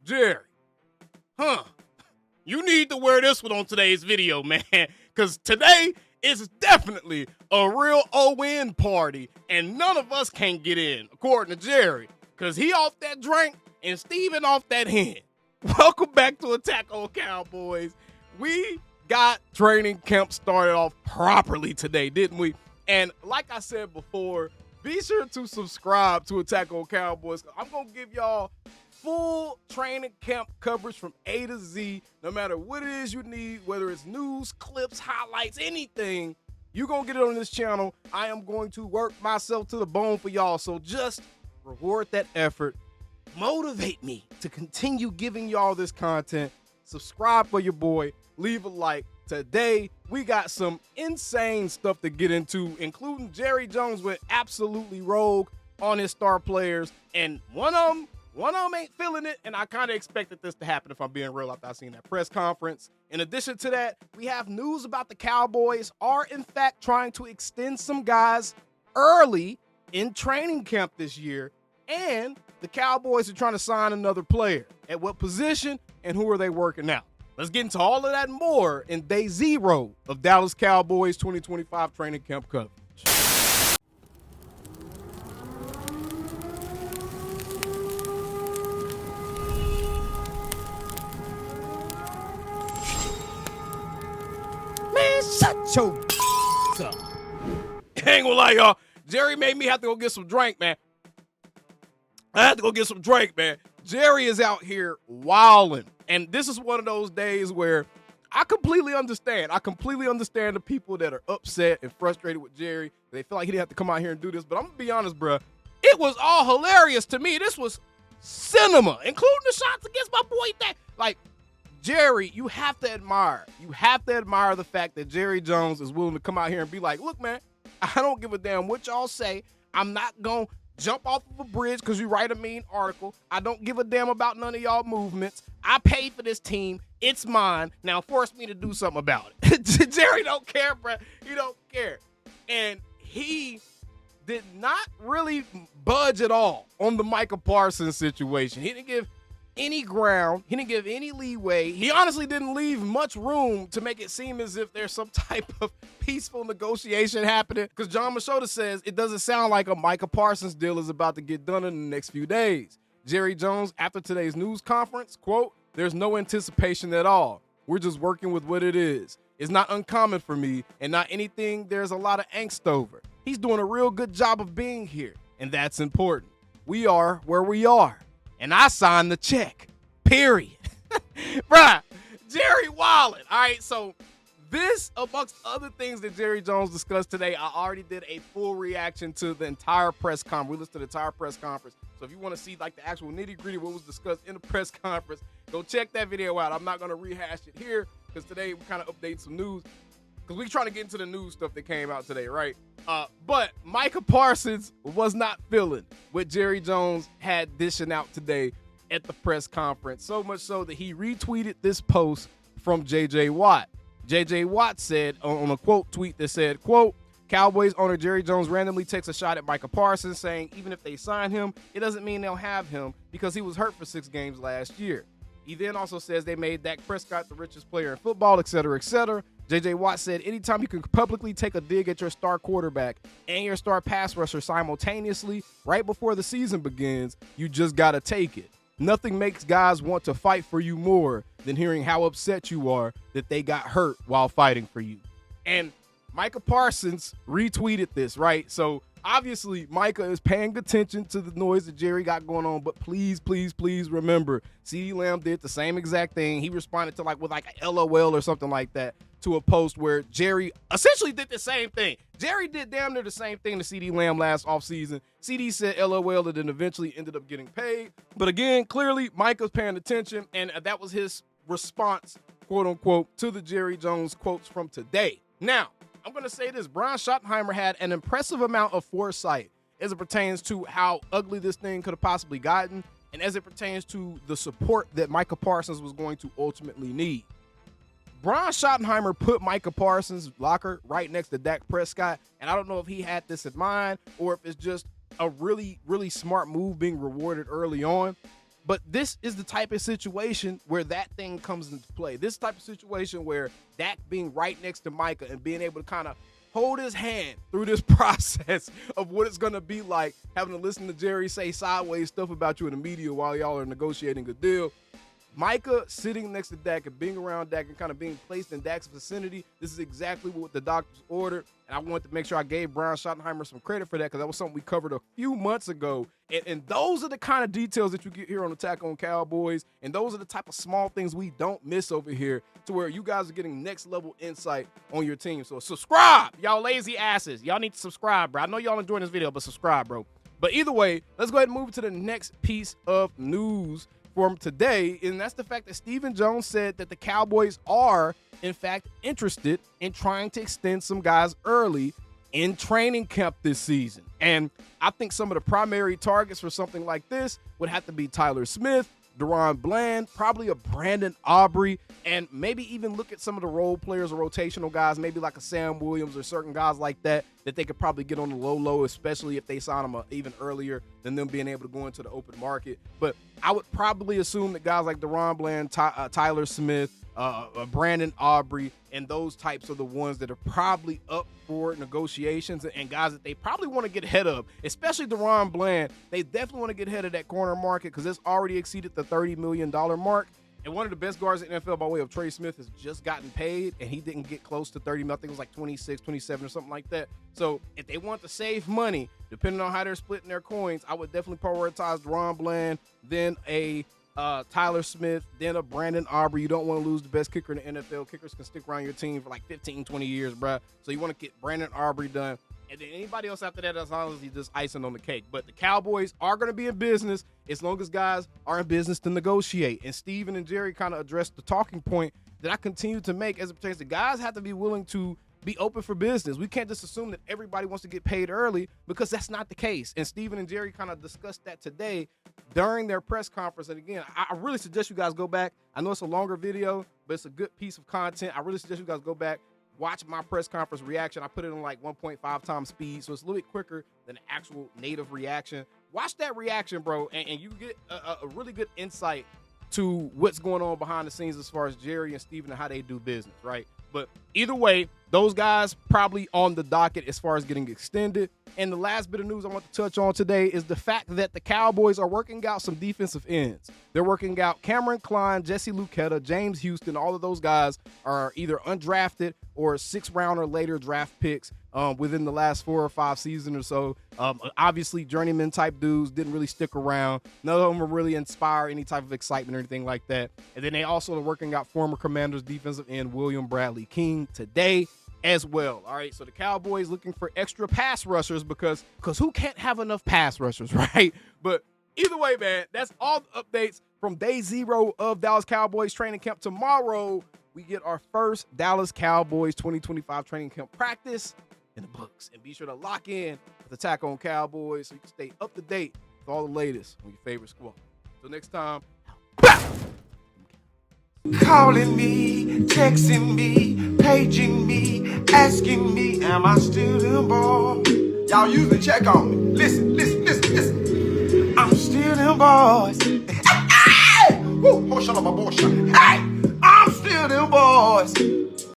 Jerry, you need to wear this one on today's video, man, because today is definitely a real O-win party, and none of us can get in, according to Jerry, because he off that drink and Steven off that hen. Welcome back to Attack on Cowboys. We got training camp started off properly today, didn't we? And like I said before, be sure to subscribe to Attack on Cowboys. I'm going to give y'all full training camp coverage from A to Z, no matter what it is you need, whether it's news, clips, highlights, anything, you're going to get it on this channel. I am going to work myself to the bone for y'all, so just reward that effort. Motivate me to continue giving y'all this content. Subscribe for your boy. Leave a like. Today, we got some insane stuff to get into, including Jerry Jones went absolutely rogue on his star players, and one of them ain't feeling it, and I kind of expected this to happen if I'm being real after I seen that press conference. In addition to that, we have news about the Cowboys are, in fact, trying to extend some guys early in training camp this year, and the Cowboys are trying to sign another player. At what position, and who are they working out? Let's get into all of that and more in day 0 of Dallas Cowboys 2025 training camp coverage. Man, shut your up. I ain't gonna lie, y'all. Jerry made me have to go get some drink, man. I had to go get some drink, man. Jerry is out here wilding. And this is one of those days where I completely understand. I completely understand the people that are upset and frustrated with Jerry. They feel like he didn't have to come out here and do this. But I'm going to be honest, bro. It was all hilarious to me. This was cinema, including the shots against my boy. Like, Jerry, you have to admire. You have to admire the fact that Jerry Jones is willing to come out here and be like, look, man, I don't give a damn what y'all say. I'm not going to jump off of a bridge because you write a mean article. I don't give a damn about none of y'all movements. I paid for this team. It's mine. Now force me to do something about it. Jerry don't care, bro. He don't care. And he did not really budge at all on the Micah Parsons situation. He didn't give any ground. He didn't give any leeway. He honestly didn't leave much room to make it seem as if there's some type of peaceful negotiation happening, because John Machota says it doesn't sound like a Micah Parsons deal is about to get done in the next few days. Jerry Jones, after today's news conference, quote, "There's no anticipation at all. We're just working with what it is. It's not uncommon for me and not anything there's a lot of angst over. He's doing a real good job of being here, and that's important. We are where we are. And I signed the check, period." Bruh, Jerry wildin'. All right, so this, amongst other things that Jerry Jones discussed today, I already did a full reaction to the entire press conference. We listened to the entire press conference. So if you want to see like the actual nitty-gritty what was discussed in the press conference, go check that video out. I'm not going to rehash it here because today we kind of update some news because we're trying to get into the news stuff that came out today, right? But Micah Parsons was not feeling what Jerry Jones had dishing out today at the press conference, so much so that he retweeted this post from J.J. Watt. J.J. Watt said on a quote tweet that said, quote, "Cowboys owner Jerry Jones randomly takes a shot at Micah Parsons, saying even if they sign him, it doesn't mean they'll have him because he was hurt for 6 games last year." He then also says they made Dak Prescott the richest player in football, et cetera, et cetera. J.J. Watt said, "Anytime you can publicly take a dig at your star quarterback and your star pass rusher simultaneously right before the season begins, you just got to take it. Nothing makes guys want to fight for you more than hearing how upset you are that they got hurt while fighting for you." And Micah Parsons retweeted this, right? So obviously Micah is paying attention to the noise that Jerry got going on, but please, please, please remember, CeeDee Lamb did the same exact thing. He responded to with a LOL or something like that to a post where Jerry essentially did the same thing. Jerry did damn near the same thing to CeeDee Lamb last offseason. CeeDee said LOL and then eventually ended up getting paid. But again, clearly Micah's paying attention, and that was his response, quote unquote, to the Jerry Jones quotes from today. Now, I'm going to say this. Brian Schottenheimer had an impressive amount of foresight as it pertains to how ugly this thing could have possibly gotten and as it pertains to the support that Micah Parsons was going to ultimately need. Brian Schottenheimer put Micah Parsons' locker right next to Dak Prescott, and I don't know if he had this in mind or if it's just a really, really smart move being rewarded early on. But this is the type of situation where that thing comes into play. This type of situation where Dak being right next to Micah and being able to kind of hold his hand through this process of what it's going to be like having to listen to Jerry say sideways stuff about you in the media while y'all are negotiating a deal. Micah sitting next to Dak and being around Dak and kind of being placed in Dak's vicinity, this is exactly what the doctors ordered. And I wanted to make sure I gave Brian Schottenheimer some credit for that because that was something we covered a few months ago. And those are the kind of details that you get here on Attack on Cowboys. And those are the type of small things we don't miss over here to where you guys are getting next level insight on your team. So subscribe, y'all lazy asses. Y'all need to subscribe, bro. I know y'all enjoying this video, but subscribe, bro. But either way, let's go ahead and move to the next piece of news from today, and that's the fact that Stephen Jones said that the Cowboys are, in fact, interested in trying to extend some guys early in training camp this season. And I think some of the primary targets for something like this would have to be Tyler Smith, Deron Bland, probably a Brandon Aubrey, and maybe even look at some of the role players or rotational guys, maybe like a Sam Williams or certain guys like that they could probably get on the low, especially if they sign them even earlier than them being able to go into the open market. But I would probably assume that guys like Deron Bland, Tyler Smith, Brandon Aubrey, and those types are the ones that are probably up for negotiations and guys that they probably want to get ahead of, especially Deron Bland. They definitely want to get ahead of that corner market because it's already exceeded the $30 million mark. And one of the best guards in the NFL by way of Trey Smith has just gotten paid, and he didn't get close to 30. I think it was like 26, 27 or something like that. So if they want to save money, depending on how they're splitting their coins, I would definitely prioritize Deron Bland, then a Tyler Smith, then a Brandon Aubrey. You don't want to lose the best kicker in the NFL. Kickers can stick around your team for like 15, 20 years, bro. So you want to get Brandon Aubrey done. And then anybody else after that, that's honestly just icing on the cake. But the Cowboys are going to be in business as long as guys are in business to negotiate. And Steven and Jerry kind of addressed the talking point that I continue to make as it pertains to guys have to be willing to be open for business. We can't just assume that everybody wants to get paid early because that's not the case. And Steven and Jerry kind of discussed that today during their press conference. And again, I really suggest you guys go back. I know it's a longer video, but it's a good piece of content. I really suggest you guys go back, watch my press conference reaction. I put it on like 1.5 times speed, so it's a little bit quicker than the actual native reaction. Watch that reaction, bro, and you get a really good insight to what's going on behind the scenes as far as Jerry and Steven and how they do business, right? But either way, those guys probably on the docket as far as getting extended. And the last bit of news I want to touch on today is the fact that the Cowboys are working out some defensive ends. They're working out Cameron Klein, Jesse Luketa, James Houston. All of those guys are either undrafted or 6th round or later draft picks within the last 4 or 5 seasons or so. Obviously, journeyman type dudes didn't really stick around. None of them will really inspire any type of excitement or anything like that. And then they also are working out former Commanders defensive end William Bradley King today as well. All right, so the Cowboys looking for extra pass rushers because who can't have enough pass rushers, right? But either way, man, that's all the updates from day 0 of Dallas Cowboys training camp. Tomorrow, we get our first Dallas Cowboys 2025 training camp practice in the books. And be sure to lock in with Attack on Cowboys so you can stay up to date with all the latest on your favorite squad. Till next time, calling me, texting me, paging me, asking me, am I still them boys? Y'all usually check on me. Listen. I'm still them boys. Hey! Woo! Oh, shut up, my boy. Hey! I'm still them boys.